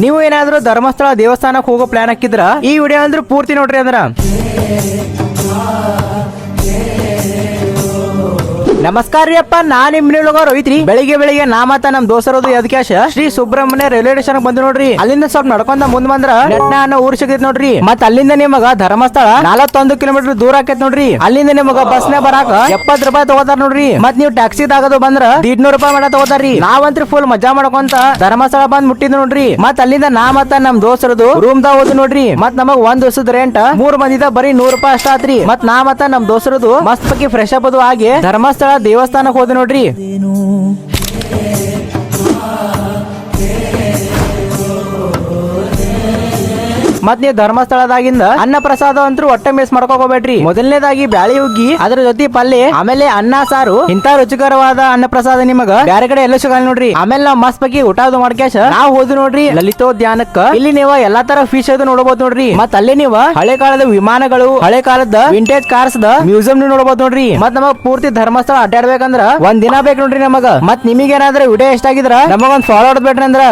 ನೀವು ಏನಾದ್ರೂ ಧರ್ಮಸ್ಥಳ ದೇವಸ್ಥಾನಕ್ಕೆ ಹೋಗೋ ಪ್ಲಾನ್ ಹಾಕಿದ್ರ ಈ ವಿಡಿಯೋ ಅಂದ್ರೆ ಪೂರ್ತಿ ನೋಡ್ರಿ ಅಂದ್ರ. ನಮಸ್ಕಾರ ರೀ ಅಪ್ಪ, ನಾನ್ ನಿಮ್ನೊಳಗ ರೋಹಿತ್ರಿ. ಬೆಳಿಗ್ಗೆ ನಾ ಮತ್ತ ನಮ್ ದೋಸ್ತರದು ಯದಕ್ಯಾಶ ಶ್ರೀ ಸುಬ್ರಹ್ಮಣ್ಯ ರೈಲ್ವೆ ಸ್ಟೇಷನ್ ಬಂದ್ ನೋಡ್ರಿ. ಅಲ್ಲಿಂದ ಸ್ವಲ್ಪ ನಡ್ಕೊಂಡ ಮುಂದ್ ಬಂದ್ರ ನೆಟ್ನ ಅನ್ನೋ ಊರ್ ಸಿಗತ್ ನೋಡ್ರಿ. ಮತ್ ಅಲ್ಲಿಂದ ನಿಮಗ ಧರ್ಮಸ್ಥಳ 41 ಕಿಲೋಮೀಟರ್ ದೂರ ಆಕೇತ್ ನೋಡ್ರಿ. ಅಲ್ಲಿಂದ ನಿಮಗ ಬಸ್ನ ಬರಾಕ 70 ರೂಪಾಯಿ ತಗೋತಾರ ನೋಡ್ರಿ. ಮತ್ ನೀವು ಟ್ಯಾಕ್ಸಿದಾಗದು ಬಂದ್ರ 150 ರೂಪಾಯಿ ಮಾಡ ತಗೋತಾರ್ರಿ. ನಾವಂತ್ರಿ ಫುಲ್ ಮಜಾ ಮಾಡ್ಕೊಂತ ಧರ್ಮಸ್ಥಳ ಬಂದ್ ಮುಟ್ಟಿದ್ ನೋಡ್ರಿ. ಮತ್ ಅಲ್ಲಿಂದ ನಾ ಮತ್ತ ನಮ್ ದೋಸ್ತರದು ರೂಮ್ ದಾಗ ಹೋದ್ ನೋಡ್ರಿ. ಮತ್ ನಮಗ್ ಒಂದ್ ದಿವಸದ ರೆಂಟ್ 3 ಮಂದಿದ ಬರೀ 100 ರೂಪಾಯಿ ಅಷ್ಟ ಆತ್ರಿ. ಮತ್ ನಾ ಮತ್ತ ನಮ್ ದೋಸ್ತರದು ಮಸ್ತ್ ಪಕ್ಕಿ ಫ್ರೆಶ್ ಅಪ್ ಅದು ಆಗಿ ಧರ್ಮಸ್ಥಳ ದೇವಸ್ಥಾನಕ್ಕೆ ಹೋದ ನೋಡ್ರಿ. ಮತ್ ನೀವು ಧರ್ಮಸ್ಥಳದಾಗಿಂದ ಅನ್ನ ಪ್ರಸಾದ ಅಂತೂ ಒಟ್ಟೆ ಮಿಸ್ ಮಾಡ್ಕೋಬೇಡ್ರಿ. ಮೊದಲನೇದಾಗಿ ಬ್ಯಾಳಿ ಹುಗ್ಗಿ, ಅದ್ರ ಜೊತೆ ಪಲ್ಯ, ಆಮೇಲೆ ಅನ್ನ ಸಾರು. ಇಂತ ರುಚಿಕರವಾದ ಅನ್ನ ಪ್ರಸಾದ ನಿಮಗ ಬ್ಯಾರೆ ಕಡೆ ಎಲ್ಲ ಸಿಗಲ್ಲ ನೋಡ್ರಿ. ಆಮೇಲೆ ನಾವ್ ಮಸ್ತ್ ಬಗ್ಗೆ ಊಟ ಅದು ಮಾಡ್ಕ್ಯಾಶ ನಾವ್ ಹೋದ್ ನೋಡ್ರಿ ಲಲಿತೋದ್ಯಾನಕ್ಕ. ಇಲ್ಲಿ ನೀವು ಎಲ್ಲಾ ತರ ಫಿಶ್ ಅದು ನೋಡಬಹುದು ನೋಡ್ರಿ. ಮತ್ ಅಲ್ಲಿ ನೀವು ಹಳೆ ಕಾಲದ ವಿಮಾನಗಳು, ಹಳೆ ಕಾಲದ ವಿಂಟೇಜ್ ಕಾರ್ಸ್ ದ ಮ್ಯೂಸಿಯಂ ನೋಡಬಹುದು ನೋಡ್ರಿ. ಮತ್ ನಮಗ್ ಪೂರ್ತಿ ಧರ್ಮಸ್ಥಳ ಅಡ್ಡಾಡ್ಬೇಕಂದ್ರ ಒಂದ್ ದಿನ ಬೇಕು ನೋಡ್ರಿ ನಮಗ. ಮತ್ ನಿಮಗೇನಾದ್ರೆ ವಿಡಿಯೋ ಇಷ್ಟ ಆಗಿದ್ರ ನಮಗೊಂದ್ ಫಾಲೋ ಹೊಡ್ಬೇಡ್ರಿ ಅಂದ್ರ